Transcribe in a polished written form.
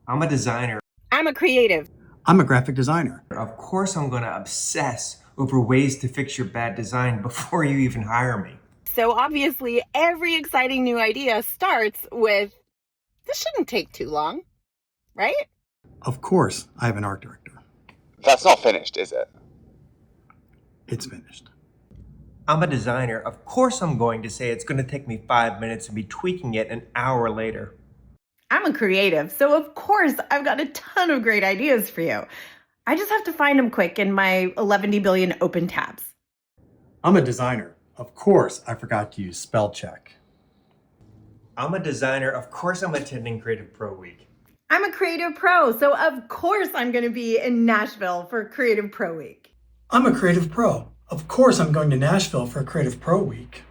I'm a designer. I'm a creative. I'm a graphic designer. Of course I'm gonna obsess over ways to fix your bad design before you even hire me. So obviously, every exciting new idea starts with, this shouldn't take too long, right? Of course, I have an art director. That's not finished, is it? It's finished. I'm a designer. Of course I'm going to say it's gonna take me 5 minutes and be tweaking it an hour later. I'm a creative, so of course I've got a ton of great ideas for you. I just have to find them quick in my 11 billion open tabs. I'm a designer. Of course, I forgot to use spell check. I'm a designer. Of course I'm attending Creative Pro Week. I'm a creative pro, so of course I'm going to be in Nashville for Creative Pro Week. I'm a creative pro. Of course I'm going to Nashville for Creative Pro Week.